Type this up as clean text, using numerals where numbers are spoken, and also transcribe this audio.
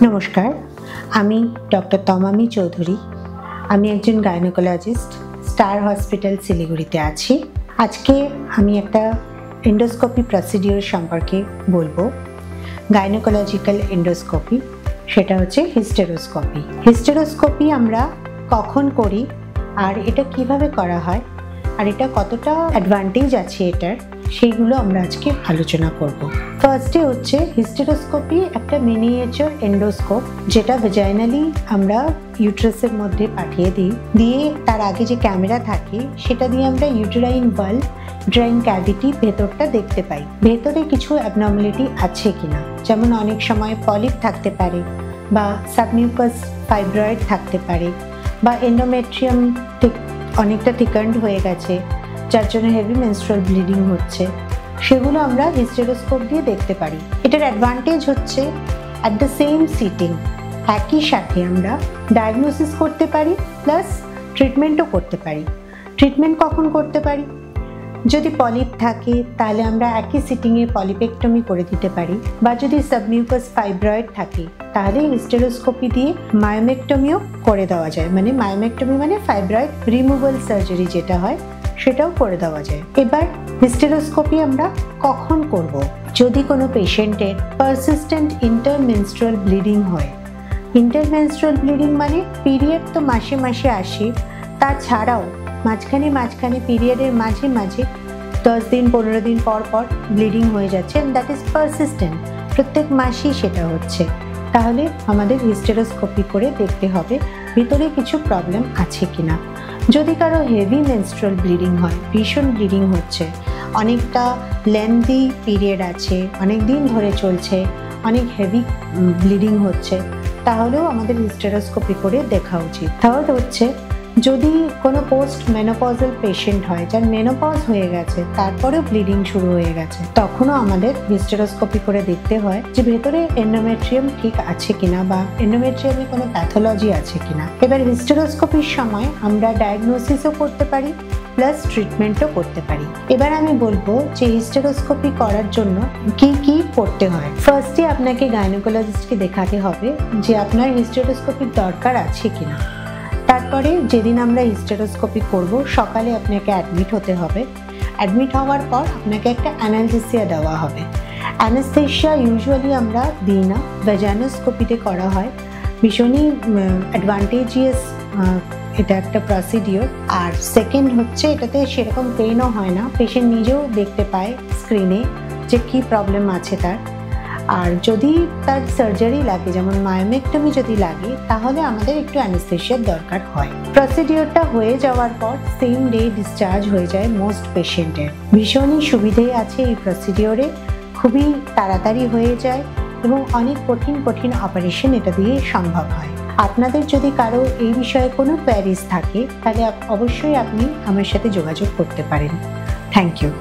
নমস্কার, আমি ডক্টর তমামি চৌধুরী। আমি একজন গাইনোকোলজিস্ট, স্টার হসপিটাল শিলিগুড়িতে আছি। আজকে আমি একটা এন্ডোস্কোপি প্রসিডিওর সম্পর্কে বলবো। গাইনোকোলজিক্যাল এন্ডোস্কোপি, সেটা হচ্ছে হিস্টেরোস্কোপি। হিস্টেরোস্কোপি আমরা কখন করি আর এটা কিভাবে করা হয় আর এটা কতটা অ্যাডভান্টেজ আছে এটার, সেইগুলো আমরা আজকে আলোচনা করব। ফার্স্টে হচ্ছে হিস্টেরোস্কোপি একটা মিনিয়েচার এন্ডোস্কোপ, যেটা ভেজাইনালি আমরা ইউট্রাসের মধ্যে পাঠিয়ে দিই। দিয়ে তার আগে যে ক্যামেরা থাকে সেটা দিয়ে আমরা ইউটেরাইন ভালভ, ড্রাইং ক্যাভিটি ভেতরটা দেখতে পাই, ভেতরে কিছু অ্যাবনর্মালিটি আছে কিনা। যেমন অনেক সময় পলিপ থাকতে পারে, বা সাবমিউকাস ফাইব্রয়েড থাকতে পারে, বা এন্ডোমেট্রিয়াম অনেকটা থিকান্ড হয়ে গেছে, যার জন্য হেভি মেনস্ট্রুয়াল ব্লিডিং হচ্ছে। সেগুলো আমরা হিস্টেরোস্কোপ দিয়ে দেখতে পারি। এটার অ্যাডভান্টেজ হচ্ছে অ্যাট দ্য সেম সিটিং একই সাথে আমরা ডায়াগনোসিস করতে পারি, প্লাস ট্রিটমেন্টও করতে পারি। ট্রিটমেন্ট কখন করতে পারি? যদি পলিপ থাকে তাহলে আমরা একই সিটিংয়ে পলিপেক্টমি করে দিতে পারি, বা যদি সাবমিউকাস ফাইব্রয়েড থাকে তাহলে হিস্টেরোস্কোপি দিয়ে মায়োমেক্টমিও করে দেওয়া যায়। মানে মায়োমেক্টমি মানে ফাইব্রয়েড রিমুভাল সার্জারি যেটা হয়, সেটাও করে দেওয়া যায়। এবার হিস্টেরোস্কোপি আমরা কখন করব? যদি কোনো পেশেন্টের পারসিস্টেন্ট ইন্টারমেনস্ট্রুয়াল ব্লিডিং হয়। ইন্টারমেনস্ট্রুয়াল ব্লিডিং মানে পিরিয়ড তো মাসে মাসে আসে, তাছাড়াও মাঝখানে পিরিয়ডের মাঝে 10 দিন 15 দিন পর পর ব্লিডিং হয়ে যাচ্ছে, দ্যাট ইজ পারসিস্টেন্ট, প্রত্যেক মাসেই সেটা হচ্ছে। তাহলে আমাদের হিস্টেরোস্কোপি করে দেখতে হবে ভিতরে কিছু প্রবলেম আছে কিনা। যদি কারো হেভি মেনস্ট্রুয়াল ব্লিডিং হয়, ভীষণ ব্লিডিং হচ্ছে, অনেকটা লেন্দি পিরিয়ড আছে, অনেক দিন ধরে চলছে, অনেক হেভি ব্লিডিং হচ্ছে, তাহলেও আমাদের হিস্টেরোস্কোপি করে দেখা উচিত। থার্ড হচ্ছে, যদি কোনো পোস্ট মেনোপজাল পেশেন্ট হয়, যার মেনোপজ হয়ে গেছে তারপরেও ব্লিডিং শুরু হয়ে গেছে, তখনও আমাদের হিস্টেরোস্কোপি করে দেখতে হয় যে ভেতরে এন্ডোমেট্রিয়াম ঠিক আছে কিনা, বা এন্ডোমেট্রিয়ামে কোনো প্যাথোলজি আছে কিনা। এবার হিস্টেরোস্কোপির সময় আমরা ডায়াগনোসিসও করতে পারি, প্লাস ট্রিটমেন্টও করতে পারি। এবার আমি বলবো যে হিস্টেরোস্কোপি করার জন্য কি কি করতে হয়। ফার্স্টে আপনাকে গাইনোকোলজিস্টকে দেখাতে হবে যে আপনার হিস্টেরোস্কোপির দরকার আছে কিনা। তারপরে যেদিন আমরা হিস্টেরোস্কোপি করব, সকালে আপনাকে অ্যাডমিট হতে হবে। অ্যাডমিট হওয়ার পর আপনাকে একটা অ্যানালজেসিয়া দেওয়া হবে। অ্যানাস্থেশিয়া ইউজুয়ালি আমরা দিই না, ভ্যাজানোস্কোপিতে করা হয়। ভীষণই অ্যাডভান্টেজিয়াস এটা একটা প্রসিডিওর। আর সেকেন্ড হচ্ছে, এটাতে সেরকম পেইনও হয় না, পেশেন্ট নিজেও দেখতে পায় স্ক্রিনে যে কী প্রবলেম আছে তার। আর যদি তার সার্জারি লাগে, যেমন মায়োমেক্টমি যদি লাগে, তাহলে আমাদের একটু অ্যানেস্থেশিয়ার দরকার হয়। প্রসিডিওরটা হয়ে যাওয়ার পর সেম ডে ডিসচার্জ হয়ে যায় মোস্ট পেশেন্টের। ভীষণই সুবিধে আছে এই প্রসিডিওরে, খুবই তাড়াতাড়ি হয়ে যায় এবং অনেক কঠিন অপারেশন এটা দিয়ে সম্ভব হয়। আপনাদের যদি কারো এই বিষয়ে কোনো কোয়ারিজ থাকে, তাহলে অবশ্যই আপনি আমার সাথে যোগাযোগ করতে পারেন। Thank you.